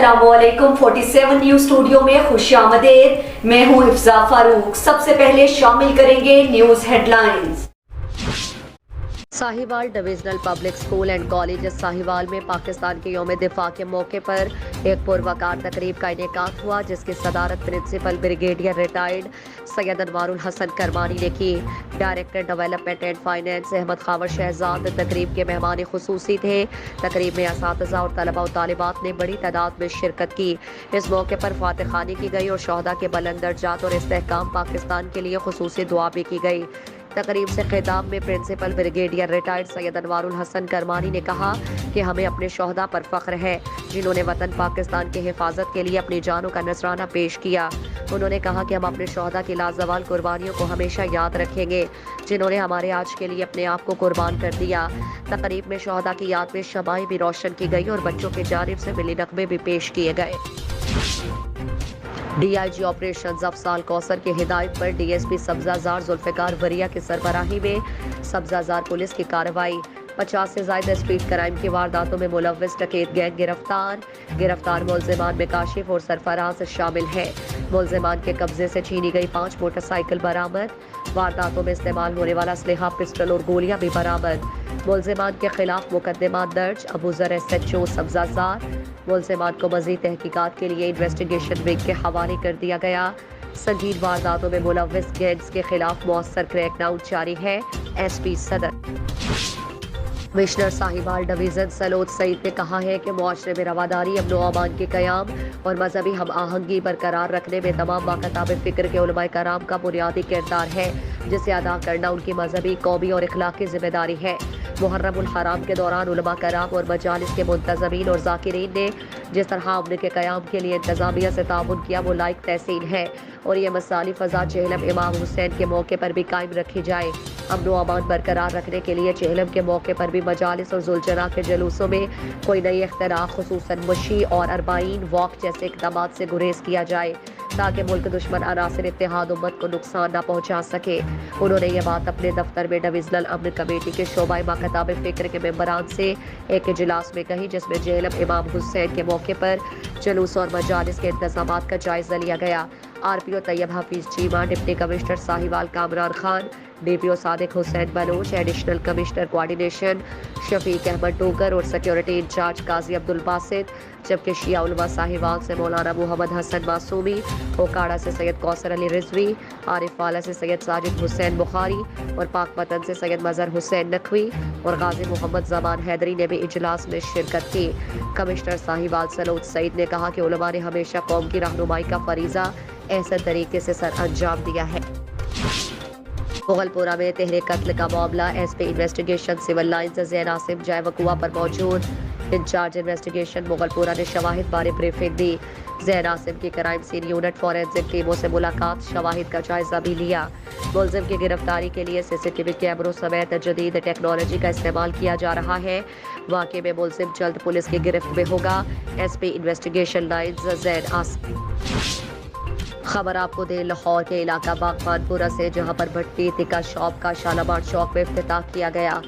अस्सलामुअलैकुम 47 news studio में खुशामदीद। मैं हूं हिफ्जा फारूक। सबसे पहले शामिल करेंगे news headlines. Sahiwal divisional public school and college Sahiwal में पाकिस्तान के यौम दिफा के मौके पर एक पुरवकार तकरीब का इनेकाद हुआ, जिसकी सदारत principal brigadier retired Syed Anwarul Hasan Kirmani ने की। Director development and finance Ahmed Khawar Shahzad तकरीब के मेहमान खुसूसी थे। तकरीब में असातिज़ा और तलबा और तालिबात ने बड़ी तादाद में शिरकत की। इस मौके पर फातिह खानी की गई और शहदा के बुलंद दर्जात और इस्तेहकाम पाकिस्तान के लिए खुसूसी दुआ भी की गई। तकरीब से खिताब में principal brigadier retired Syed Anwarul Hasan Kirmani ने कहा कि हमें अपने शहदा पर फख्र है, जिन्होंने वतन पाकिस्तान की हिफाजत के लिए अपनी जानों का नजराना पेश किया। उन्होंने कहा कि हम अपने शहदा की लाजवाल कुर्बानियों को हमेशा याद रखेंगे, जिन्होंने हमारे आज के लिए अपने आप को कुर्बान कर दिया। तकरीब में शहदा की याद में शमाई भी रोशन की गई और बच्चों की जानिब से मिली नगमे भी पेश किए गए। DIG ऑपरेशन अफसाल कौसर की हिदायत पर DSP सब्जाजार जुल्फिकार वरिया की सरबराही में सब्जाजार पुलिस की कार्रवाई। 50 से ज्यादा स्ट्रीट क्राइम की वारदातों में मुलव्विस डकैत गैंग गिरफ्तार मुलजिमान में काशिफ और सरफराज शामिल है। मुलजिमान के कब्जे से छीनी गई 5 मोटरसाइकिल बरामद। वारदातों में इस्तेमाल होने वाला असलहा, पिस्टल और गोलियां भी बरामद। मुलजिमान के खिलाफ मुकदमा दर्ज। अबू ज़र SHO सब्जाजार मुलजिमान को मज़ीद तहकीकात के लिए इन्वेस्टिगेशन विंग के हवाले कर दिया गया। संगीन वारदातों में मुलव्विस गैंग्स के खिलाफ मौसर क्रैकडाउन जारी है। SP सदर कमिश्नर साहिवाल डिवीजन सलोद सईद ने कहा है कि मुआशरे में रवादारी, अमन व अमान के क़याम और मजहबी हम आहंगी बरकरार रखने में तमाम बाखताब फ़िक्र के उलमाए कराम का बुनियादी किरदार है, जिसे अदा करना उनकी मजहबी, कौमी और इखलाकी जिम्मेदारी है। मुहर्रमुल हराम के दौरान उलमा कराम और मजालिस के मुंतज़मीन और ज़ाकिरीन ने जिस तरह अमन के क़याम के लिए इंतज़ामिया से ताउन किया, वो लायक तहसीन है और ये मसाली फ़ज़ा चेहलम इमाम हुसैन के मौके पर भी कायम रखी जाए। अमन व अमान बरकरार रखने के लिए चेहलम के मौके पर भी मजालिस और जुलजना के जुलूसों में कोई नई इख्तिराअ, खुसूसन मशी और अरबाईन वॉक जैसे इक़दाम से गुरेज किया जाए, ताकि मुल्क दुश्मन अनासिर इत्तेहाद उम्मत को नुकसान न पहुँचा सके। उन्होंने ये बात अपने दफ्तर में डिविजनल अमन कमेटी के शोबा बाखताब फ़िक्र के मेंबरान से एक इजलास में कही, जिसमें जेलम इमाम हुसैन के मौके पर जुलूस और मजालिस के इंतज़ाम का जायज़ा लिया गया। RPO Tayyab Hafiz Cheema, deputy commissioner Sahiwal Kamran Khan, DPO Sadiq Hussain Baloch, additional commissioner coordination Shafiq Ahmed Dogar और सिक्योरिटी इंचार्ज काजी अब्दुल बासित, जबकि शिया उलमा साहिवाल से मौलाना मोहम्मद हसन मासूमी, ओकाड़ा से सैयद कौसर अली रिजवी, आरिफ वाला से सैयद साजिद हुसैन बुखारी और पाक वतन से सैयद मजहर हुसैन नकवी और गाजी मोहम्मद जमान हैदरी ने भी इजलास में शिरकत की। कमिश्नर साहिवाल सलोद सईद ने कहा कि उलमा ने हमेशा कौम की रहनुमाई का फरीज़ा ऐसे तरीके से सर अंजाम दिया है। मुगलपुरा में तहरीक कत्ल का मामला। SP इन्वेस्टिगेशन सिविल लाइन्स ज़ैन आसिम जाए वकुआ पर मौजूद। इंचार्ज इन्वेस्टिगेशन मुगलपुरा ने शवाहिद बारे ब्रीफिंग दी। ज़ैन आसिम की क्राइम सीन यूनिट फॉरेंसिक टीमों से मुलाकात, शवाहिद का जायजा भी लिया। मुलजिम की गिरफ्तारी के लिए CCTV कैमरों समेत जदीद टेक्नोलॉजी का इस्तेमाल किया जा रहा है। वाक़े में मुलजिम जल्द पुलिस की गिरफ्त में होगा। SP इन्वेस्टिगेशन लाइन्स ज़ैन आसिम। खबर आपको दें लाहौर के इलाका बागबानपुरा से, जहां पर भट्टी टिक्का शॉप का शालामार चौक में इफ्तिताह किया गया।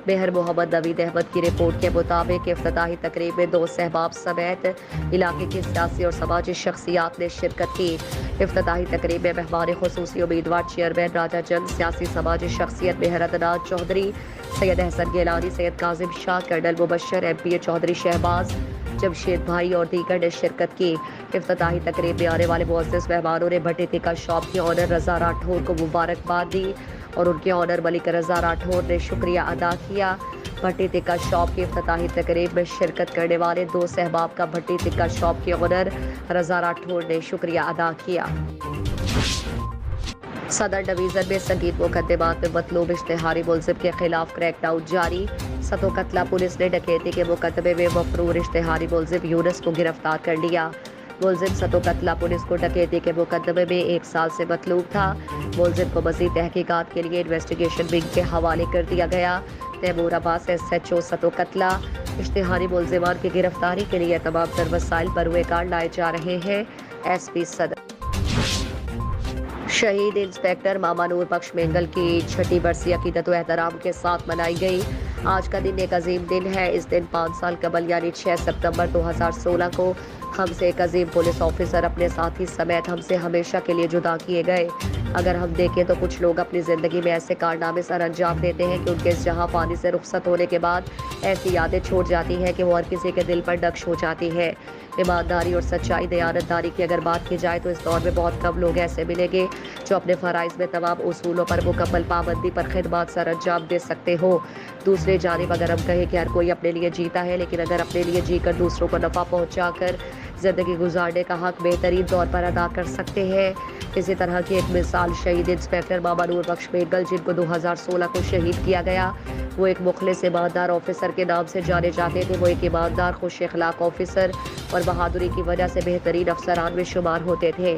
मेहर मोहम्मद नवीद अहमद की रिपोर्ट के मुताबिक इफ्तिताही तकरीब में 2 सहबाब समेत इलाके की सियासी और समाजी शख्सियात ने शिरकत की। इफ्तिताही तकरीब में मेहमान खुसूसी उम्मीदवार चेयरमैन राजा जंग, सियासी समाजी शख्सियत मेहर अदनान चौधरी, सैयद हसन गिलानी, सैयद काजिम शाह, कर्नल मुबशर, MPA चौधरी शहबाज, जमशेद भाई और दीगर ने शिरकत की। इफ्तिताही तकरीब में आने वाले मुअज़्ज़िज़ मेहमानों ने भट्टी टिक्का शॉप के ऑनर रज़ा राठौर को मुबारकबाद दी और उनके ऑनर मलिक रज़ा राठौर ने शुक्रिया अदा किया। भट्टी टिक्का शॉप की इफ्तिताही तकरीब में शिरकत करने वाले 2 सहबाब का भट्टी टिक्का शॉप के ऑनर रज़ा राठौर ने शुक्रिया अदा किया। सदर डिवीज़न में संगीन मुकदमात में मतलूब इश्तिहारी मुलजिम के खिलाफ क्रैकडाउन जारी। सतो कतला पुलिस ने डकैती के मुकदमे में मफरूर इश्तिहारी मुलजिम यूनुस को गिरफ्तार कर लिया। मुलजिम सतो कतला पुलिस को डकैती के मुकदमे में 1 साल से मतलूब था। मुलजिम को मज़ीद तहकीकात के लिए इन्वेस्टिगेशन विंग के हवाले कर दिया गया। तैमूर अब्बास SHO सतो कतला इश्तिहारी मुलजिमान की गिरफ्तारी के लिए तमाम तर वसाइल बरूए कार लाए जा रहे हैं। SP सदर शहीद इंस्पेक्टर मामा नूर बख्श मेंगल की 6ठी बरसी अकीदत व एहतराम के साथ मनाई गई। आज का दिन एक अजीम दिन है। इस दिन 5 साल कबल यानी 6 सितंबर 2016 को ہم سے ایک عظیم پولیس آفیسر اپنے ساتھی سمیت ہم سے ہمیشہ کے لیے جدا کیے گئے۔ اگر ہم دیکھیں تو کچھ لوگ اپنی زندگی میں ایسے کارنامے سر انجام دیتے ہیں کہ ان کے اس جہاں فانی سے رخصت ہونے کے بعد ایسی یادیں چھوٹ جاتی ہیں کہ وہ ہر کسی کے دل پر نقش ہو جاتی ہے۔ ایمانداری اور سچائی، دیانتداری کی اگر بات کی جائے تو اس دور میں بہت کم لوگ ایسے ملیں گے جو اپنے فرائض میں تمام اصولوں پر مکمل پابندی پر خدمات سر انجام دے سکتے ہو۔ دوسری جانب اگر ہم کہیں کہ ہر کوئی اپنے لیے جیتا ہے، لیکن اگر اپنے لیے جی کر دوسروں کو نفع پہنچا کر زندگی گزارنے کا حق بہترین طور پر ادا کر سکتے ہیں۔ اسی طرح کی ایک مثال شہید انسپکٹر ماما نور بخش میگل، جن کو 2016 کو شہید کیا گیا۔ وہ ایک مخلص ایماندار آفیسر کے نام سے جانے جاتے تھے۔ وہ ایک ایماندار، خوش اخلاق آفیسر اور بہادری کی وجہ سے بہترین افسران میں شمار ہوتے تھے۔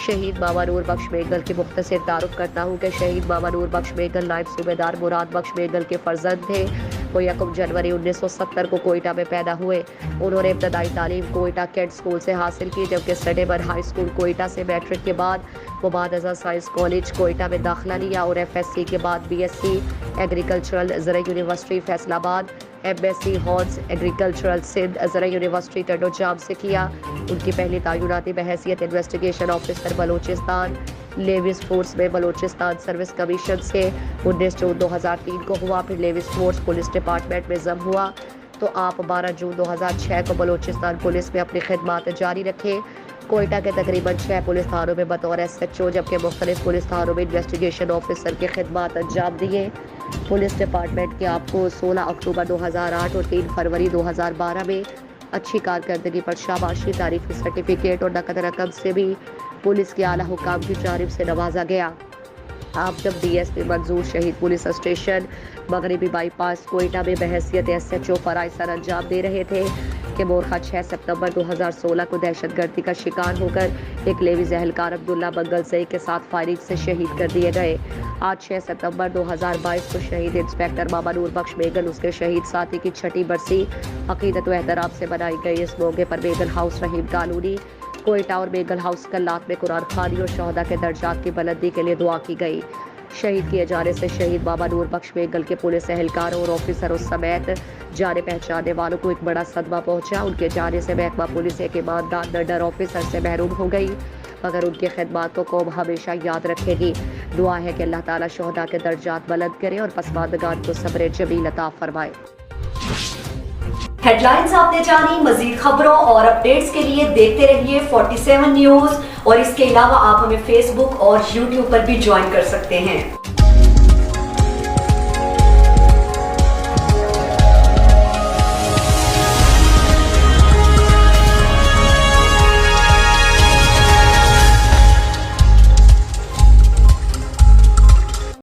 شہید ماما نور بخش میگل کی مختصر تعارف کرتا ہوں کہ شہید ماما نور بخش میگل نائب صوبے دار مراد بخش میگل کے فرزند تھے۔ وہ 1 جنوری 1970 کو کوئٹہ میں پیدا ہوئے۔ انہوں نے ابتدائی تعلیم کوئٹہ کیڈ اسکول سے حاصل کی، جبکہ سٹیبر ہائی اسکول کوئٹہ سے میٹرک کے بعد وہ بعد ازاں سائنس کالج کوئٹہ میں داخلہ لیا اور FSc کے بعد BSc ایگریکلچرل زرعی یونیورسٹی فیصل آباد، MSc ہارس ایگریکلچرل سندھ زرعی یونیورسٹی ٹنڈو جام سے کیا۔ ان کی پہلی تعیناتی بحیثیت investigation officer Balochistan Lewis force میں بلوچستان سروس کمیشن سے 19 جون 2003 کو ہوا، پھر لیویس فورس پولیس ڈپارٹمنٹ میں ضم ہوا تو آپ 12 جون 2006 کو بلوچستان پولیس میں اپنی خدمات جاری رکھے۔ کوئٹہ کے تقریباً 6 پولیس تھانوں میں بطور SHO، جبکہ مختلف پولیس تھانوں میں انویسٹیگیشن آفیسر کی خدمات انجام دیے۔ پولیس ڈپارٹمنٹ کے آپ کو 16 اکتوبر 2008 اور 3 فروری 2012 میں اچھی کارکردگی پر شاباشی، تعریفی سرٹیفکیٹ اور نقد رقم سے بھی پولیس کے اعلیٰ حکام کی جانب سے نوازا گیا۔ آپ جب DSP منظور شہید پولیس اسٹیشن مغربی بائی پاس کوئٹہ میں بحیثیت SHO فرائض سر انجام دے رہے تھے کہ مورخہ 6 ستمبر 2016 کو دہشت گردی کا شکار ہو کر ایک لیویز اہلکار عبداللہ منگل زئی کے ساتھ فائرنگ سے شہید کر دیے گئے۔ آج 6 ستمبر 2022 کو شہید انسپکٹر ماما نور بخش میگل، اس کے شہید ساتھی کی 6ٹی برسی عقیدت و احترام سے منائی گئی۔ اس موقع پر میگل ہاؤس رحیم کالونی کوئٹہ اور میگل ہاؤس کلات میں قرآن خوانی اور شہداء کے درجات کی بلندی کے لیے دعا کی گئی۔ شہید کیے جانے سے شہید ماما نور بخش میگل کے پولیس اہلکاروں اور آفیسروں سمیت جانے پہچانے والوں کو ایک بڑا صدمہ پہنچا۔ ان کے جانے سے محکمہ پولیس ایک ایماندار نڈر آفیسر سے محروم ہو گئی، مگر ان کی خدمات کو قوم ہمیشہ یاد رکھے گی۔ دعا ہے کہ اللہ تعالیٰ شہداء کے درجات بلند کرے اور پسماندگان کو صبر جمیل عطا فرمائے۔ ہیڈ لائنز آپ نے جانی، مزید خبروں اور اپڈیٹس کے لیے دیکھتے رہیے 47 نیوز، اور اس کے علاوہ آپ ہمیں فیس بک اور YouTube پر بھی جوائن کر سکتے ہیں۔